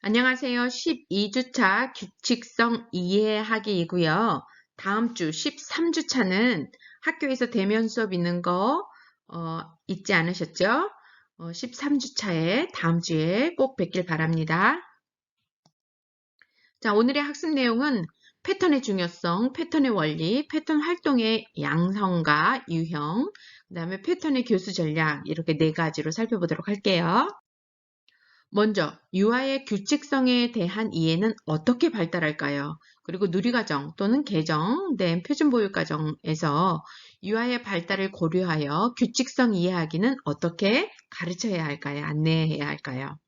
안녕하세요. 12주차 규칙성 이해하기이고요. 다음 주 13주차는 학교에서 대면 수업 있는 거 잊지 않으셨죠? 13주차에 다음 주에 꼭 뵙길 바랍니다. 자, 오늘의 학습 내용은 패턴의 중요성, 패턴의 원리, 패턴 활동의 양성과 유형, 그 다음에 패턴의 교수 전략 이렇게 네 가지로 살펴보도록 할게요. 먼저 유아의 규칙성에 대한 이해는 어떻게 발달할까요? 그리고 누리과정 또는 개정된 표준보육과정에서 유아의 발달을 고려하여 규칙성 이해하기는 어떻게 가르쳐야 할까요? 안내해야 할까요?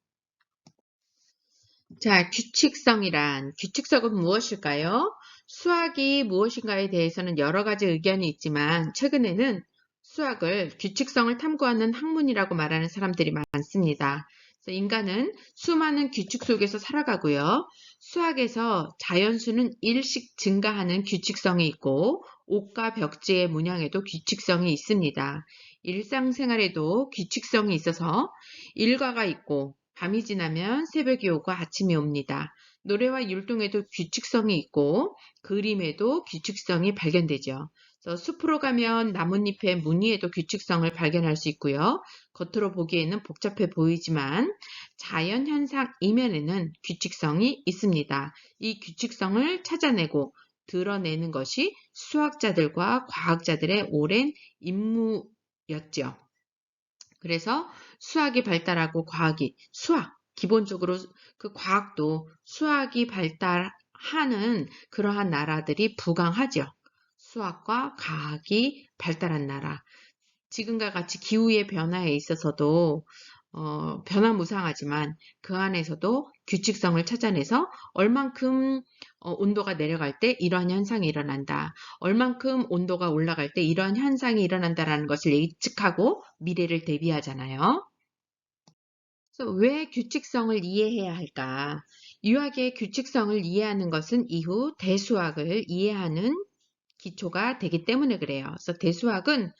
자, 규칙성은 무엇일까요? 수학이 무엇인가에 대해서는 여러 가지 의견이 있지만 최근에는 수학을 규칙성을 탐구하는 학문이라고 말하는 사람들이 많습니다. 그래서 인간은 수많은 규칙 속에서 살아가고요. 수학에서 자연수는 일씩 증가하는 규칙성이 있고 옷과 벽지의 문양에도 규칙성이 있습니다. 일상생활에도 규칙성이 있어서 일과가 있고 밤이 지나면 새벽이 오고 아침이 옵니다. 노래와 율동에도 규칙성이 있고 그림에도 규칙성이 발견되죠. 그래서 숲으로 가면 나뭇잎의 무늬에도 규칙성을 발견할 수 있고요. 겉으로 보기에는 복잡해 보이지만 자연 현상 이면에는 규칙성이 있습니다. 이 규칙성을 찾아내고 드러내는 것이 수학자들과 과학자들의 오랜 임무였죠. 그래서 수학이 발달하고 기본적으로 그 과학도 수학이 발달하는 그러한 나라들이 부강하죠. 수학과 과학이 발달한 나라. 지금과 같이 기후의 변화에 있어서도 변화무쌍하지만 그 안에서도 규칙성을 찾아내서 얼만큼 온도가 내려갈 때 이러한 현상이 일어난다. 얼만큼 온도가 올라갈 때 이러한 현상이 일어난다라는 것을 예측하고 미래를 대비하잖아요. 그래서 왜 규칙성을 이해해야 할까? 유학의 규칙성을 이해하는 것은 이후 대수학을 이해하는 기초가 되기 때문에 그래요. 그래서 대수학은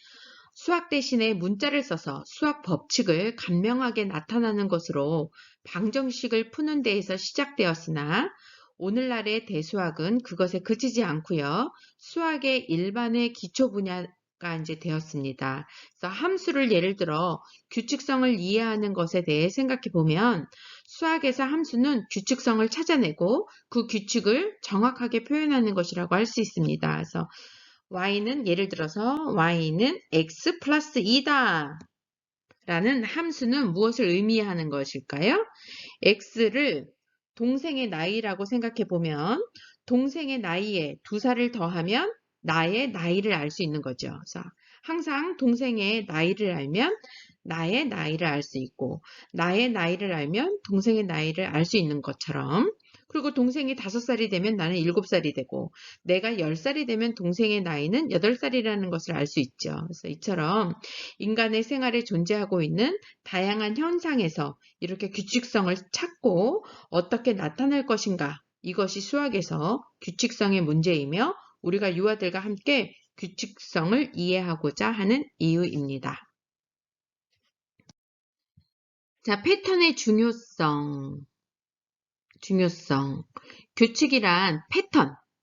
수학 대신에 문자를 써서 수학 법칙을 간명하게 나타나는 것으로 방정식을 푸는 데에서 시작되었으나 오늘날의 대수학은 그것에 그치지 않고요. 수학의 일반의 기초 분야가 이제 되었습니다. 그래서 함수를 예를 들어 규칙성을 이해하는 것에 대해 생각해 보면 수학에서 함수는 규칙성을 찾아내고 그 규칙을 정확하게 표현하는 것이라고 할 수 있습니다. 그래서 y는 예를 들어서 y는 x 플러스 2다 라는 함수는 무엇을 의미하는 것일까요? x를 동생의 나이라고 생각해 보면 동생의 나이에 2살을 더하면 나의 나이를 알 수 있는 거죠. 그래서 항상 동생의 나이를 알면 나의 나이를 알 수 있고 나의 나이를 알면 동생의 나이를 알 수 있는 것처럼 그리고 동생이 5살이 되면 나는 7살이 되고 내가 10살이 되면 동생의 나이는 8살이라는 것을 알 수 있죠. 그래서 이처럼 인간의 생활에 존재하고 있는 다양한 현상에서 이렇게 규칙성을 찾고 어떻게 나타낼 것인가 이것이 수학에서 규칙성의 문제이며 우리가 유아들과 함께 규칙성을 이해하고자 하는 이유입니다. 자, 패턴의 중요성. 규칙이란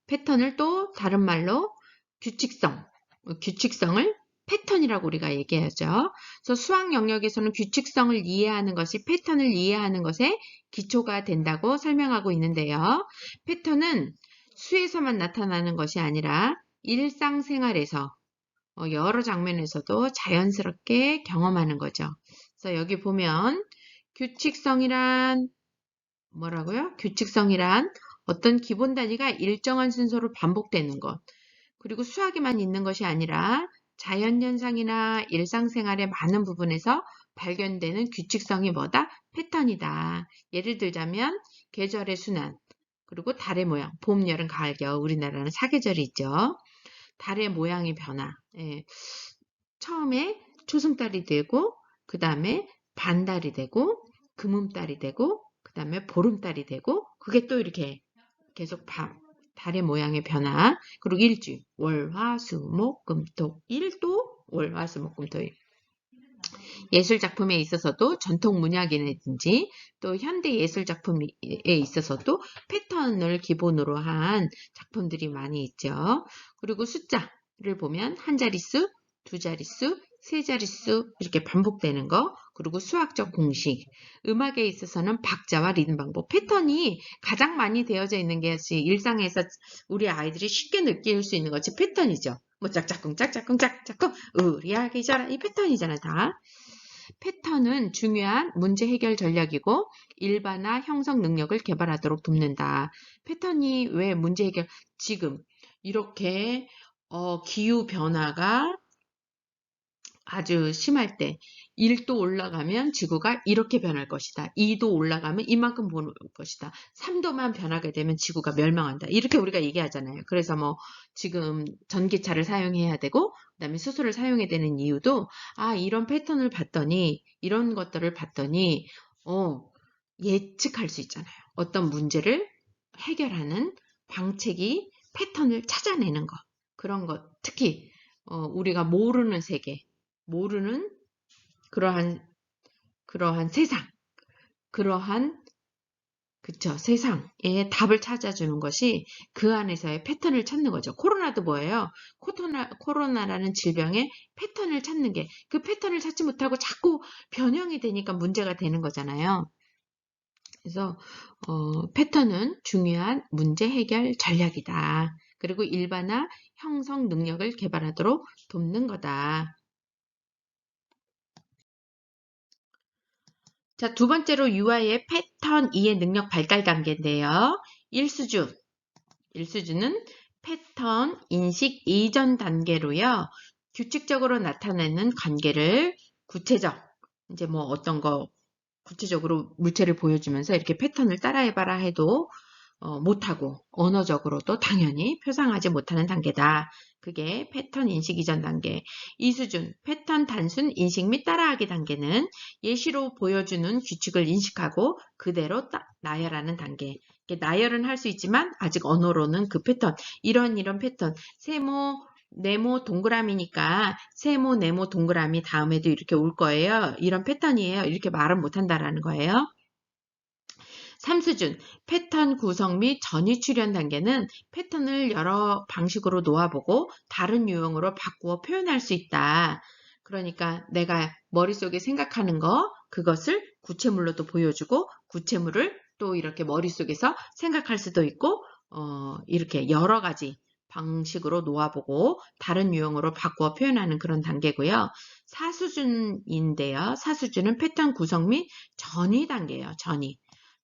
패턴을 또 다른 말로 규칙성을 패턴이라고 우리가 얘기하죠. 그래서 수학 영역에서는 규칙성을 이해하는 것이 패턴을 이해하는 것에 기초가 된다고 설명하고 있는데요. 패턴은 수에서만 나타나는 것이 아니라 일상생활에서 여러 장면에서도 자연스럽게 경험하는 거죠. 그래서 여기 보면 규칙성이란 뭐라고요? 규칙성이란 어떤 기본 단위가 일정한 순서로 반복되는 것. 그리고 수학에만 있는 것이 아니라 자연현상이나 일상생활의 많은 부분에서 발견되는 규칙성이 뭐다? 패턴이다. 예를 들자면 계절의 순환, 그리고 달의 모양, 봄, 여름, 가을, 겨울, 우리나라는 사계절이 있죠. 달의 모양의 변화. 예. 처음에 초승달이 되고 그 다음에 반달이 되고 금음달이 되고 그 다음에 보름달이 되고 그게 또 이렇게 계속 달의 모양의 변화 그리고 일주 월, 화, 수, 목, 금, 토 일도 월, 화, 수, 목, 금, 토 일 예술 작품에 있어서도 전통 문학이라든지 또 현대 예술 작품에 있어서도 패턴을 기본으로 한 작품들이 많이 있죠. 그리고 숫자를 보면 한 자릿수, 두 자릿수, 세 자릿수 이렇게 반복되는 거, 그리고 수학적 공식, 음악에 있어서는 박자와 리듬 방법, 패턴이 가장 많이 되어져 있는 것이 일상에서 우리 아이들이 쉽게 느낄 수 있는 것이 패턴이죠. 뭐 짝짝꿍 짝짝꿍 짝짝꿍 우리 아기 잘 이 패턴이잖아 다. 패턴은 중요한 문제 해결 전략이고 일반화 형성 능력을 개발하도록 돕는다. 패턴이 왜 문제 해결 지금 이렇게 기후 변화가 아주 심할 때 1도 올라가면 지구가 이렇게 변할 것이다. 2도 올라가면 이만큼 보는 것이다. 3도만 변하게 되면 지구가 멸망한다. 이렇게 우리가 얘기하잖아요. 그래서 뭐 지금 전기차를 사용해야 되고 그다음에 수소를 사용해야 되는 이유도 이런 패턴을 봤더니 이런 것들을 봤더니 예측할 수 있잖아요. 어떤 문제를 해결하는 방책이 패턴을 찾아내는 것. 그런 것. 특히 우리가 모르는 세계 모르는 그러한 세상, 그러한 세상의 답을 찾아주는 것이 그 안에서의 패턴을 찾는 거죠. 코로나도 뭐예요? 코로나라는 질병의 패턴을 찾는 게 그 패턴을 찾지 못하고 자꾸 변형이 되니까 문제가 되는 거잖아요. 그래서 패턴은 중요한 문제 해결 전략이다. 그리고 일반화 형성 능력을 개발하도록 돕는 거다. 자, 두 번째로 UI의 패턴 이해 능력 발달 단계인데요. 1수준은 패턴 인식 이전 단계로요. 규칙적으로 나타내는 관계를 이제 뭐 어떤 거 구체적으로 물체를 보여주면서 이렇게 패턴을 따라해봐라 해도 못하고 언어적으로도 당연히 표상하지 못하는 단계다. 그게 패턴 인식 이전 단계. 2수준 패턴 단순 인식 및 따라하기 단계는 예시로 보여주는 규칙을 인식하고 그대로 나열하는 단계. 나열은 할 수 있지만 아직 언어로는 그 패턴, 이런 패턴, 세모, 네모 동그라미니까 세모, 네모 동그라미 다음에도 이렇게 올 거예요. 이런 패턴이에요. 이렇게 말은 못한다라는 거예요. 3수준 패턴 구성 및 전위 출현 단계는 패턴을 여러 방식으로 놓아보고 다른 유형으로 바꾸어 표현할 수 있다. 그러니까 내가 머릿속에 생각하는 거 그것을 구체물로도 보여주고 구체물을 또 이렇게 머릿속에서 생각할 수도 있고 이렇게 여러 가지 방식으로 놓아보고 다른 유형으로 바꾸어 표현하는 그런 단계고요. 4수준인데요. 4수준은 패턴 구성 및 전위 단계예요.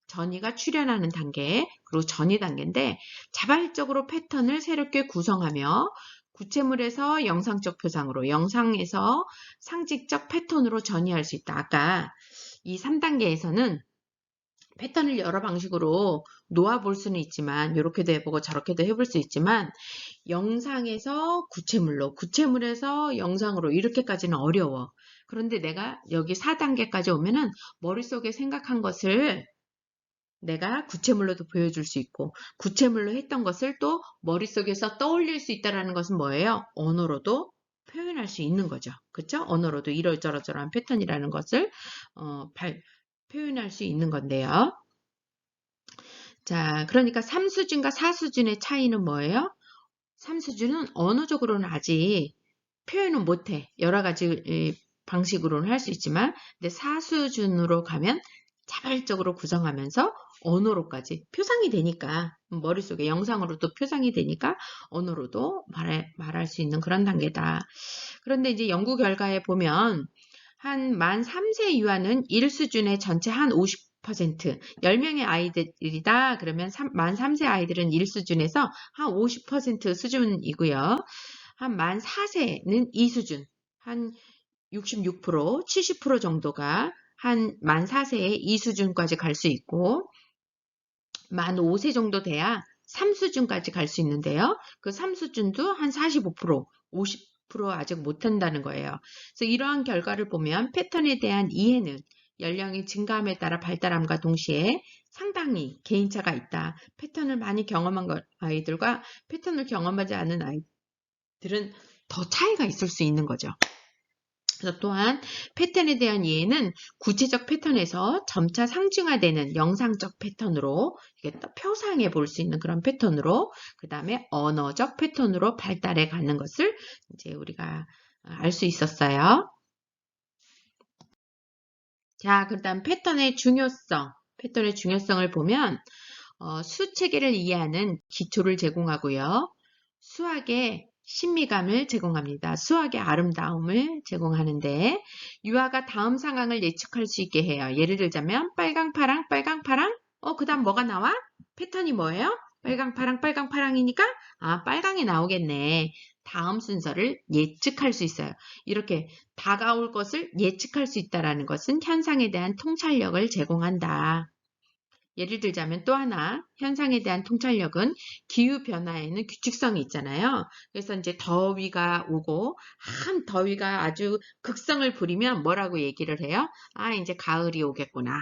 전위가 출현하는 단계, 그리고 전위 단계인데 자발적으로 패턴을 새롭게 구성하며 구체물에서 영상적 표상으로, 영상에서 상징적 패턴으로 전이할 수 있다. 아까 이 3단계에서는 패턴을 여러 방식으로 놓아볼 수는 있지만 이렇게도 해보고 저렇게도 해볼 수 있지만 영상에서 구체물로, 구체물에서 영상으로 이렇게까지는 어려워. 그런데 내가 여기 4단계까지 오면은 머릿속에 생각한 것을 내가 구체물로도 보여줄 수 있고 구체물로 했던 것을 또 머릿속에서 떠올릴 수 있다는 것은 뭐예요? 언어로도 표현할 수 있는 거죠. 그렇죠? 언어로도 이러저러저러한 패턴이라는 것을 표현할 수 있는 건데요. 자, 그러니까 3수준과 4수준의 차이는 뭐예요? 3수준은 언어적으로는 아직 표현은 못해. 여러 가지 방식으로는 할 수 있지만 근데 4수준으로 가면 자발적으로 구성하면서 언어로까지 표상이 되니까 머릿속에 영상으로도 표상이 되니까 언어로도 말할 수 있는 그런 단계다. 그런데 이제 연구 결과에 보면 한 만 3세 이하는 1수준의 전체 한 50%, 10명의 아이들이다. 그러면 만 3세 아이들은 1수준에서 한 50% 수준이고요. 한 만 4세는 2수준, 한 66%, 70% 정도가 한 만 4세에 2수준까지 갈 수 있고 만 5세 정도 돼야 3수준까지 갈 수 있는데요. 그 3수준도 한 45%, 50% 아직 못한다는 거예요. 그래서 이러한 결과를 보면 패턴에 대한 이해는 연령이 증가함에 따라 발달함과 동시에 상당히 개인차가 있다. 패턴을 많이 경험한 아이들과 패턴을 경험하지 않은 아이들은 더 차이가 있을 수 있는 거죠. 그래서 또한 패턴에 대한 이해는 구체적 패턴에서 점차 상징화되는 영상적 패턴으로 이게 또 표상해 볼 수 있는 그런 패턴으로 그 다음에 언어적 패턴으로 발달해 가는 것을 이제 우리가 알 수 있었어요. 자, 그다음 패턴의 중요성. 패턴의 중요성을 보면 수체계를 이해하는 기초를 제공하고요. 수학의 신미감을 제공합니다. 수학의 아름다움을 제공하는데 유아가 다음 상황을 예측할 수 있게 해요. 예를 들자면 빨강, 파랑, 빨강, 파랑. 그 다음 뭐가 나와? 패턴이 뭐예요? 빨강, 파랑, 빨강, 파랑이니까 빨강이 나오겠네. 다음 순서를 예측할 수 있어요. 이렇게 다가올 것을 예측할 수 있다는 것은 현상에 대한 통찰력을 제공한다. 예를 들자면 또 하나 현상에 대한 통찰력은 기후변화에는 규칙성이 있잖아요. 그래서 이제 더위가 오고 한 더위가 아주 극성을 부리면 뭐라고 얘기를 해요? 이제 가을이 오겠구나.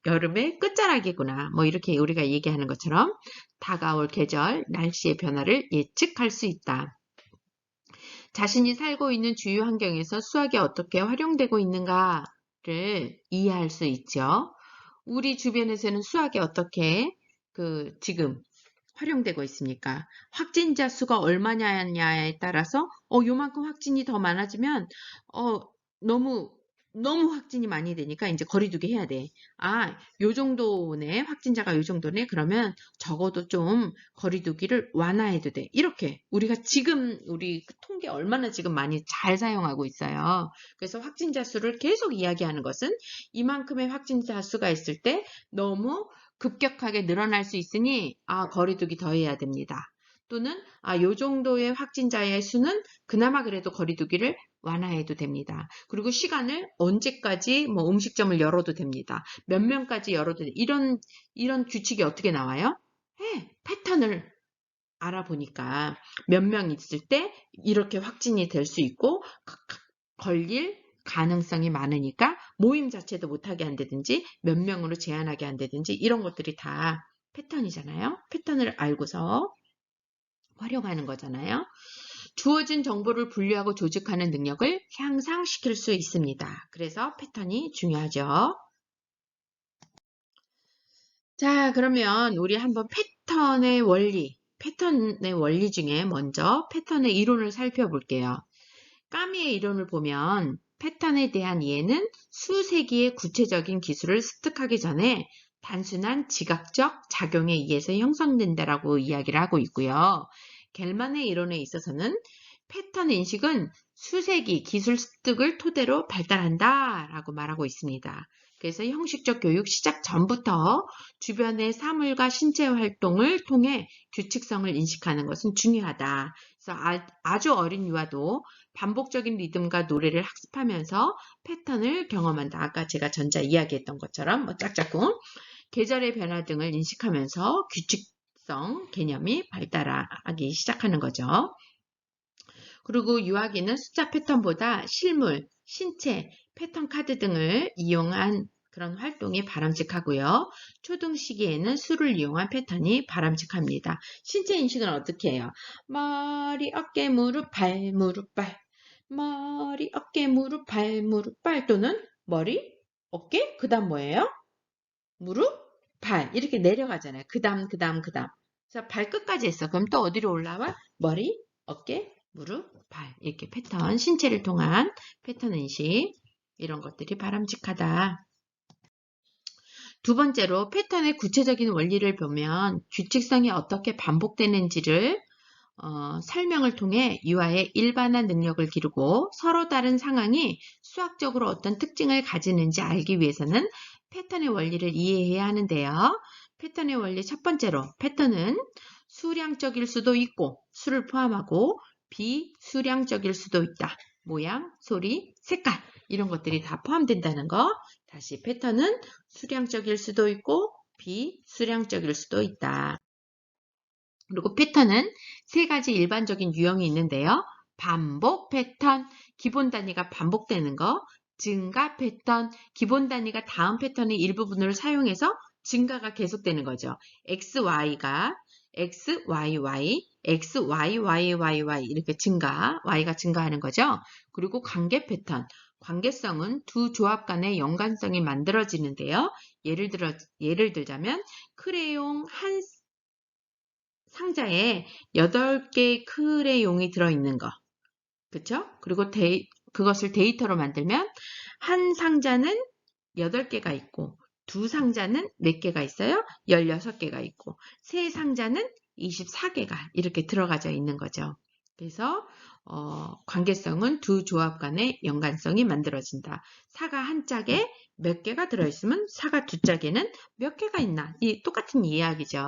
여름의 끝자락이구나. 뭐 이렇게 우리가 얘기하는 것처럼 다가올 계절, 날씨의 변화를 예측할 수 있다. 자신이 살고 있는 주요 환경에서 수학이 어떻게 활용되고 있는가를 이해할 수 있죠. 우리 주변에서는 수학이 어떻게 지금 활용되고 있습니까? 확진자 수가 얼마냐에 따라서 요만큼 확진이 더 많아지면 너무 확진이 많이 되니까 이제 거리두기 해야 돼. 요 정도네. 확진자가 요 정도네. 그러면 적어도 좀 거리두기를 완화해도 돼. 이렇게 우리가 지금 우리 통계 얼마나 지금 많이 잘 사용하고 있어요. 그래서 확진자 수를 계속 이야기하는 것은 이만큼의 확진자 수가 있을 때 너무 급격하게 늘어날 수 있으니 거리두기 더 해야 됩니다. 또는 요 정도의 확진자의 수는 그나마 그래도 거리두기를 완화해도 됩니다. 그리고 시간을 언제까지 뭐 음식점을 열어도 됩니다. 몇 명까지 열어도 이런 규칙이 어떻게 나와요? 패턴을 알아보니까 몇 명 있을 때 이렇게 확진이 될 수 있고 걸릴 가능성이 많으니까 모임 자체도 못하게 한다든지 몇 명으로 제한하게 한다든지 이런 것들이 다 패턴이잖아요. 패턴을 알고서 활용하는 거잖아요. 주어진 정보를 분류하고 조직하는 능력을 향상시킬 수 있습니다. 그래서 패턴이 중요하죠. 자, 그러면 우리 한번 패턴의 원리 중에 먼저 패턴의 이론을 살펴볼게요. 까미의 이론을 보면 패턴에 대한 이해는 수세기의 구체적인 기술을 습득하기 전에 단순한 지각적 작용에 의해서 형성된다라고 이야기를 하고 있고요. 겔만의 이론에 있어서는 패턴 인식은 수세기 기술 습득을 토대로 발달한다라고 말하고 있습니다. 그래서 형식적 교육 시작 전부터 주변의 사물과 신체 활동을 통해 규칙성을 인식하는 것은 중요하다. 그래서 아주 어린 유아도 반복적인 리듬과 노래를 학습하면서 패턴을 경험한다. 아까 제가 전자 이야기했던 것처럼 짝짝꿍, 계절의 변화 등을 인식하면서 규칙성 개념이 발달하기 시작하는 거죠. 그리고 유아기는 숫자 패턴보다 실물, 신체, 패턴 카드 등을 이용한 그런 활동이 바람직하고요. 초등 시기에는 수를 이용한 패턴이 바람직합니다. 신체 인식은 어떻게 해요? 머리, 어깨, 무릎, 발, 무릎, 발. 머리, 어깨, 무릎, 발, 무릎, 발 또는 머리, 어깨, 그 다음 뭐예요? 무릎, 발 이렇게 내려가잖아요. 그 다음. 그래서 발끝까지 했어. 그럼 또 어디로 올라와? 머리, 어깨, 무릎, 발 이렇게 패턴, 신체를 통한 패턴 인식 이런 것들이 바람직하다. 두 번째로 패턴의 구체적인 원리를 보면 규칙성이 어떻게 반복되는지를 설명을 통해 유아의 일반화 능력을 기르고 서로 다른 상황이 수학적으로 어떤 특징을 가지는지 알기 위해서는 패턴의 원리를 이해해야 하는데요. 패턴의 원리 첫 번째로 패턴은 수량적일 수도 있고 수를 포함하고 비수량적일 수도 있다. 모양, 소리, 색깔 이런 것들이 다 포함된다는 거. 다시 패턴은 수량적일 수도 있고 비수량적일 수도 있다. 그리고 패턴은 세 가지 일반적인 유형이 있는데요. 반복 패턴, 기본 단위가 반복되는 거, 증가 패턴, 기본 단위가 다음 패턴의 일부분을 사용해서 증가가 계속되는 거죠. x, y, y, x, y, y, y, y 이렇게 증가, y가 증가하는 거죠. 그리고 관계 패턴, 관계성은 두 조합 간의 연관성이 만들어지는데요. 예를 들자면 크레용 한 상자에 8개의 크레용이 들어있는 거. 그쵸? 그리고 그것을 데이터로 만들면 한 상자는 8개가 있고 두 상자는 4개가 있어요. 16개가 있고 세 상자는 24개가 이렇게 들어가져 있는 거죠. 그래서 관계성은 두 조합 간의 연관성이 만들어진다. 사과 한 짝에 몇 개가 들어있으면 사과 두 짝에는 몇 개가 있나? 이 똑같은 이야기죠.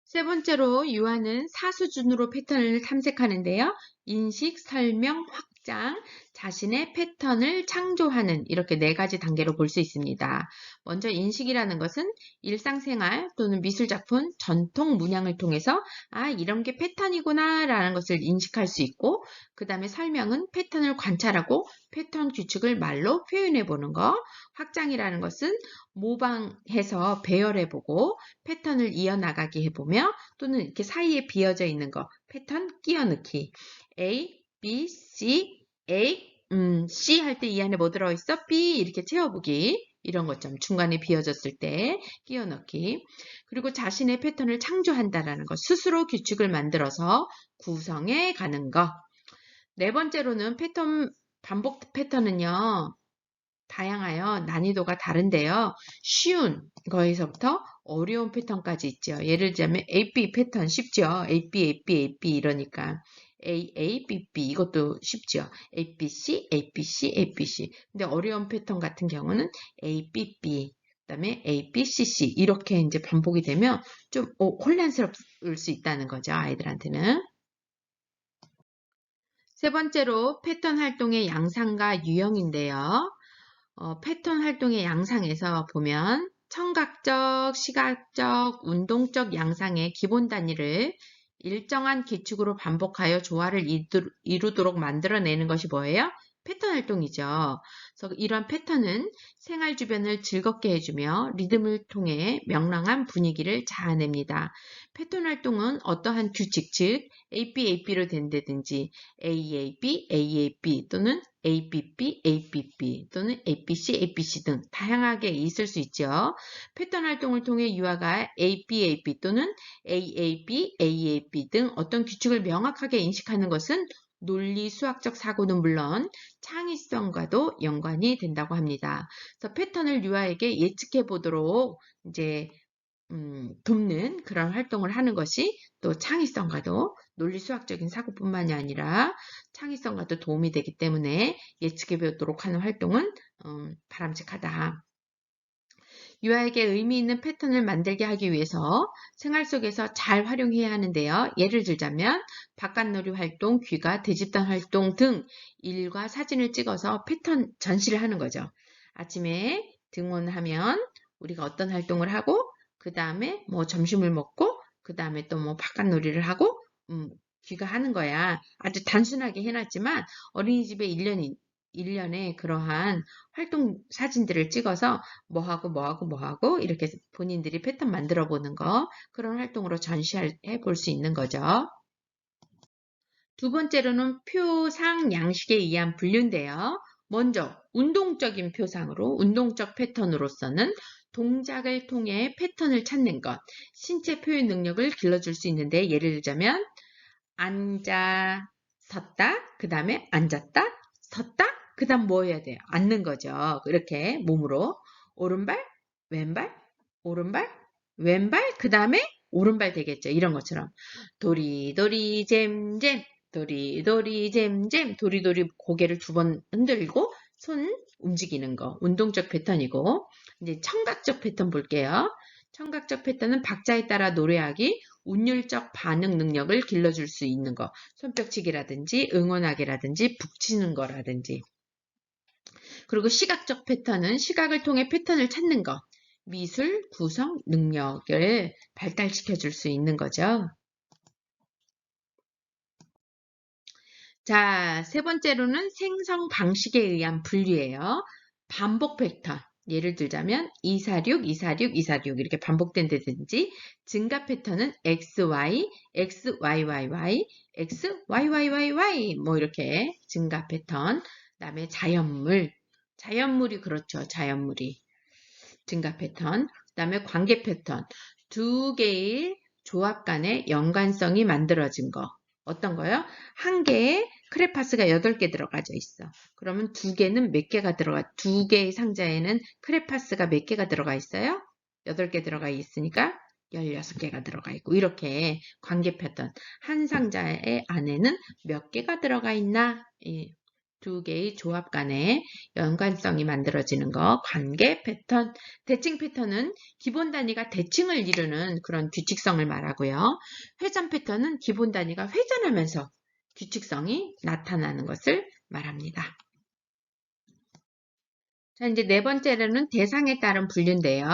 세 번째로 유아는 4수준으로 패턴을 탐색하는데요. 인식, 설명, 확장, 자신의 패턴을 창조하는 이렇게 4가지 단계로 볼 수 있습니다. 먼저 인식이라는 것은 일상생활 또는 미술작품, 전통 문양을 통해서 이런 게 패턴이구나 라는 것을 인식할 수 있고, 그 다음에 설명은 패턴을 관찰하고 패턴 규칙을 말로 표현해 보는 거, 확장이라는 것은 모방해서 배열해보고 패턴을 이어나가게 해보며 또는 이렇게 사이에 비어져 있는 거 패턴 끼워넣기 A, B, C, A, C 할 때 이 안에 뭐 들어있어? B 이렇게 채워보기 이런 것좀 중간에 비어졌을 때 끼워넣기 그리고 자신의 패턴을 창조한다라는 것 스스로 규칙을 만들어서 구성해 가는 거 네 번째로는 반복 패턴은요 다양하여 난이도가 다른데요. 쉬운 거에서부터 어려운 패턴까지 있죠. 예를 들자면 AP 패턴 쉽죠. AP, AP, AP 이러니까 A, A, B, B 이것도 쉽죠. ABC, ABC, ABC. 근데 어려운 패턴 같은 경우는 A, B, B 그다음에 A, B, C, C 이렇게 이제 반복이 되면 좀 혼란스러울 수 있다는 거죠. 아이들한테는. 세 번째로 패턴 활동의 양상과 유형인데요. 패턴 활동의 양상에서 보면 청각적, 시각적, 운동적 양상의 기본 단위를 일정한 기축으로 반복하여 조화를 이루도록 만들어내는 것이 뭐예요? 패턴 활동이죠. 그래서 이러한 패턴은 생활 주변을 즐겁게 해주며 리듬을 통해 명랑한 분위기를 자아냅니다. 패턴 활동은 어떠한 규칙, 즉 ABAB로 된다든지 AAB, AAB 또는 ABB, ABB 또는 ABC, ABC 등 다양하게 있을 수 있죠. 패턴 활동을 통해 유아가 ABAB 또는 AAB, AAB 등 어떤 규칙을 명확하게 인식하는 것은 논리 수학적 사고는 물론 창의성과도 연관이 된다고 합니다. 그래서 패턴을 유아에게 예측해 보도록 이제 돕는 그런 활동을 하는 것이 또 창의성과도 논리수학적인 사고뿐만이 아니라 창의성과도 도움이 되기 때문에 예측해 보도록 하는 활동은 바람직하다. 유아에게 의미 있는 패턴을 만들게 하기 위해서 생활 속에서 잘 활용해야 하는데요. 예를 들자면 바깥놀이 활동, 귀가, 대집단 활동 등 일과 사진을 찍어서 패턴 전시를 하는 거죠. 아침에 등원하면 우리가 어떤 활동을 하고 그 다음에 뭐 점심을 먹고 그 다음에 또 뭐 바깥놀이를 하고 귀가 하는 거야. 아주 단순하게 해놨지만 어린이집에 1년에 그러한 활동 사진들을 찍어서 뭐하고 이렇게 본인들이 패턴 만들어 보는 거 그런 활동으로 전시해 볼 수 있는 거죠. 두 번째로는 표상 양식에 의한 분류인데요. 먼저 운동적인 표상으로 운동적 패턴으로서는 동작을 통해 패턴을 찾는 것, 신체 표현 능력을 길러줄 수 있는데 예를 들자면 앉아, 섰다, 그 다음에 앉았다, 섰다, 그 다음 뭐 해야 돼요? 앉는 거죠. 이렇게 몸으로 오른발, 왼발, 오른발, 왼발, 그 다음에 오른발 되겠죠. 이런 것처럼 도리도리 잼잼 도리도리 잼잼 도리도리 고개를 2번 흔들고 손 움직이는 거 운동적 패턴이고 이제 청각적 패턴 볼게요. 청각적 패턴은 박자에 따라 노래하기, 운율적 반응 능력을 길러줄 수 있는 거, 손뼉치기라든지 응원하기라든지 북치는 거라든지. 그리고 시각적 패턴은 시각을 통해 패턴을 찾는 거, 미술 구성 능력을 발달시켜 줄 수 있는 거죠. 자, 세 번째로는 생성 방식에 의한 분류예요. 반복 패턴. 예를 들자면 246, 246, 246 이렇게 반복된다든지 증가 패턴은 XY, XYYY, XYYYY 뭐 이렇게 증가 패턴. 그다음에 자연물이 그렇죠. 자연물이 증가 패턴. 그다음에 관계 패턴. 두 개의 조합 간의 연관성이 만들어진 거. 어떤 거요? 한 개에 크레파스가 8개 들어가져 있어. 그러면 두 개의 상자에는 크레파스가 몇 개가 들어가 있어요? 8개 들어가 있으니까 16개가 들어가 있고, 이렇게 관계 패턴. 한 상자의 안에는 몇 개가 들어가 있나? 두 개의 조합 간의 연관성이 만들어지는 거, 관계 패턴. 대칭 패턴은 기본 단위가 대칭을 이루는 그런 규칙성을 말하고요. 회전 패턴은 기본 단위가 회전하면서 규칙성이 나타나는 것을 말합니다. 자, 이제 네 번째로는 대상에 따른 분류인데요.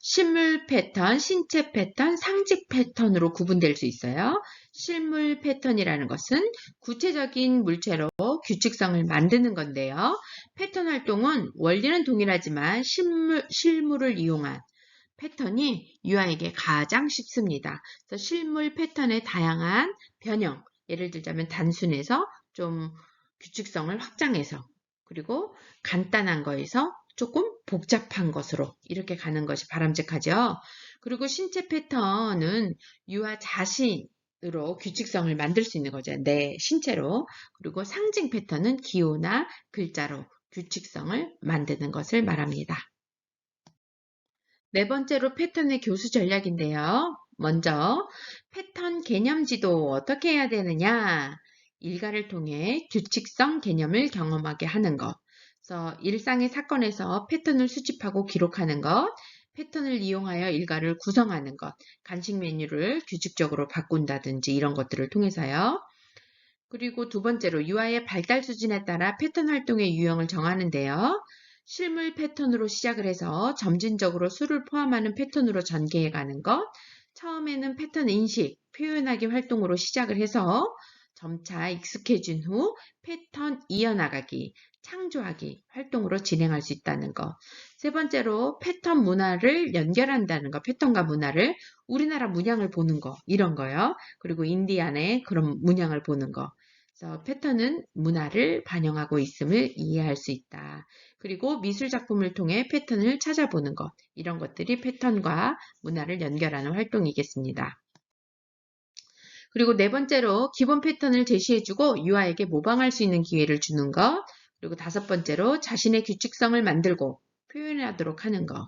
실물 패턴, 신체 패턴, 상징 패턴으로 구분될 수 있어요. 실물 패턴이라는 것은 구체적인 물체로 규칙성을 만드는 건데요. 패턴 활동은 원리는 동일하지만 실물을 이용한 패턴이 유아에게 가장 쉽습니다. 그래서 실물 패턴의 다양한 변형, 예를 들자면 단순해서 좀 규칙성을 확장해서, 그리고 간단한 거에서 조금 복잡한 것으로 이렇게 가는 것이 바람직하죠. 그리고 신체 패턴은 유아 자신으로 규칙성을 만들 수 있는 거죠. 내 신체로. 그리고 상징 패턴은 기호나 글자로 규칙성을 만드는 것을 말합니다. 네 번째로 패턴의 교수 전략인데요. 먼저 패턴 개념지도 어떻게 해야 되느냐? 일가를 통해 규칙성 개념을 경험하게 하는 것. 그래서 일상의 사건에서 패턴을 수집하고 기록하는 것, 패턴을 이용하여 일가를 구성하는 것, 간식 메뉴를 규칙적으로 바꾼다든지 이런 것들을 통해서요. 그리고 두 번째로 유아의 발달 수준에 따라 패턴 활동의 유형을 정하는데요. 실물 패턴으로 시작을 해서 점진적으로 수를 포함하는 패턴으로 전개해 가는 것, 처음에는 패턴 인식, 표현하기 활동으로 시작을 해서 점차 익숙해진 후 패턴 이어나가기, 창조하기 활동으로 진행할 수 있다는 것. 세 번째로 패턴 문화를 연결한다는 것, 패턴과 문화를 우리나라 문양을 보는 거, 이런 거요. 그리고 인디안의 그런 문양을 보는 거. 그래서 패턴은 문화를 반영하고 있음을 이해할 수 있다. 그리고 미술 작품을 통해 패턴을 찾아보는 것, 이런 것들이 패턴과 문화를 연결하는 활동이겠습니다. 그리고 네 번째로 기본 패턴을 제시해주고 유아에게 모방할 수 있는 기회를 주는 것. 그리고 다섯 번째로 자신의 규칙성을 만들고 표현하도록 하는 것.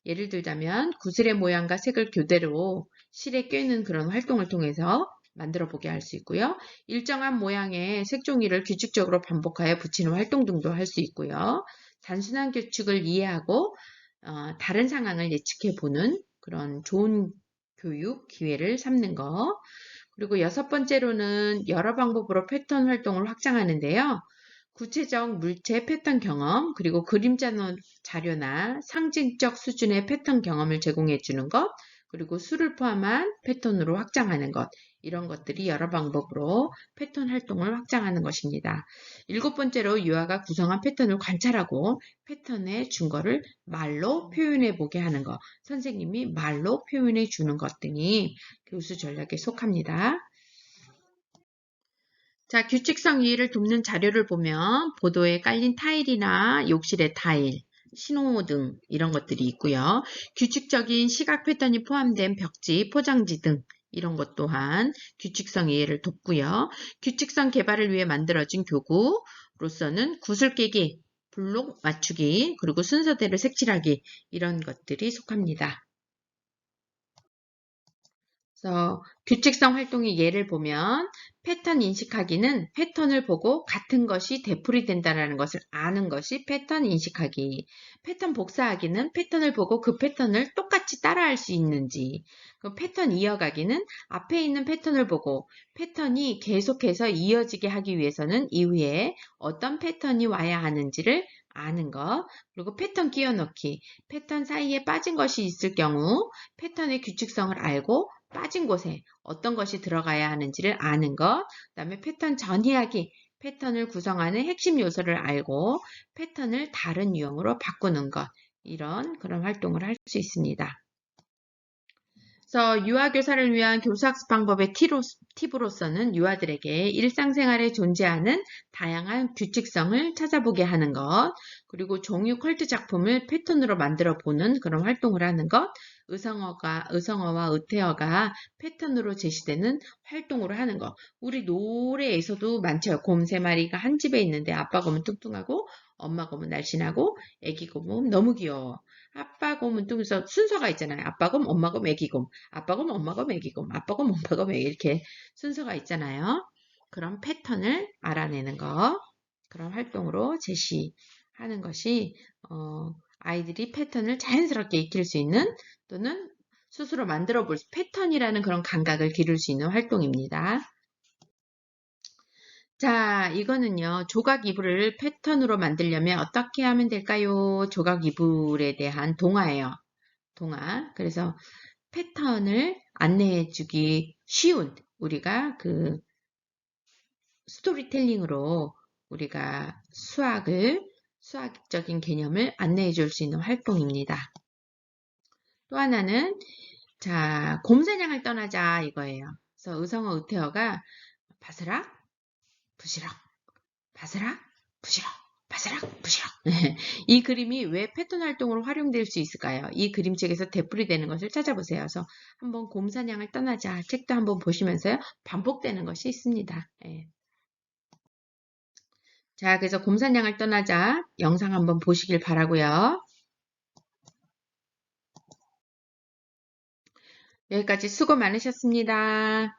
예를 들자면 구슬의 모양과 색을 교대로 실에 꿰는 그런 활동을 통해서 만들어 보게 할 수 있고요. 일정한 모양의 색종이를 규칙적으로 반복하여 붙이는 활동 등도 할 수 있고요. 단순한 규칙을 이해하고 다른 상황을 예측해 보는 그런 좋은 교육 기회를 삼는 거. 그리고 여섯 번째로는 여러 방법으로 패턴 활동을 확장하는데요. 구체적 물체 패턴 경험, 그리고 그림자 자료나 상징적 수준의 패턴 경험을 제공해 주는 것, 그리고 수를 포함한 패턴으로 확장하는 것, 이런 것들이 여러 방법으로 패턴 활동을 확장하는 것입니다. 일곱 번째로 유아가 구성한 패턴을 관찰하고 패턴의 증거를 말로 표현해 보게 하는 것, 선생님이 말로 표현해 주는 것 등이 교수 전략에 속합니다. 자, 규칙성 이해를 돕는 자료를 보면 보도에 깔린 타일이나 욕실의 타일, 신호등 이런 것들이 있고요. 규칙적인 시각 패턴이 포함된 벽지, 포장지 등 이런 것 또한 규칙성 이해를 돕고요. 규칙성 개발을 위해 만들어진 교구로서는 구슬 깨기, 블록 맞추기, 그리고 순서대로 색칠하기 이런 것들이 속합니다. 그래서 규칙성 활동의 예를 보면 패턴 인식하기는 패턴을 보고 같은 것이 되풀이된다는 것을 아는 것이 패턴 인식하기. 패턴 복사하기는 패턴을 보고 그 패턴을 똑같이 따라할 수 있는지. 패턴 이어가기는 앞에 있는 패턴을 보고 패턴이 계속해서 이어지게 하기 위해서는 이후에 어떤 패턴이 와야 하는지를 아는 것. 그리고 패턴 끼워넣기. 패턴 사이에 빠진 것이 있을 경우 패턴의 규칙성을 알고 빠진 곳에 어떤 것이 들어가야 하는지를 아는 것, 그 다음에 패턴 전이야기, 패턴을 구성하는 핵심 요소를 알고 패턴을 다른 유형으로 바꾸는 것, 이런 그런 활동을 할 수 있습니다. 그래서 유아교사를 위한 교사학습 방법의 팁으로서는 유아들에게 일상생활에 존재하는 다양한 규칙성을 찾아보게 하는 것, 그리고 종유 컬트 작품을 패턴으로 만들어 보는 그런 활동을 하는 것, 의성어와 의태어가 패턴으로 제시되는 활동으로 하는 것. 우리 노래에서도 많죠. 곰 세 마리가 한 집에 있는데 아빠 곰은 뚱뚱하고 엄마 곰은 날씬하고 애기 곰은 너무 귀여워. 아빠 곰은 또 그래서 순서가 있잖아요. 아빠 곰, 엄마 곰, 애기 곰. 아빠 곰, 엄마 곰, 애기 곰. 아빠 곰, 엄마 곰, 애기 이렇게 순서가 있잖아요. 그런 패턴을 알아내는 거. 그런 활동으로 제시하는 것이 아이들이 패턴을 자연스럽게 익힐 수 있는 또는 스스로 만들어 볼 패턴이라는 그런 감각을 기를 수 있는 활동입니다. 자, 이거는요, 조각 이불을 패턴으로 만들려면 어떻게 하면 될까요? 조각 이불에 대한 동화예요. 동화. 그래서 패턴을 안내해 주기 쉬운 우리가 그 스토리텔링으로 우리가 수학적인 개념을 안내해 줄 수 있는 활동입니다. 또 하나는 자, 곰사냥을 떠나자 이거예요. 그래서 의성어 의태어가 바스락, 부시락, 바스락, 부시락, 바스락, 부시락. 이 그림이 왜 패턴 활동으로 활용될 수 있을까요? 이 그림책에서 되풀이되는 것을 찾아보세요. 그래서 한번 곰사냥을 떠나자 책도 한번 보시면서요. 반복되는 것이 있습니다. 예. 자, 그래서 곰사냥을 떠나자 영상 한번 보시길 바라고요. 여기까지 수고 많으셨습니다.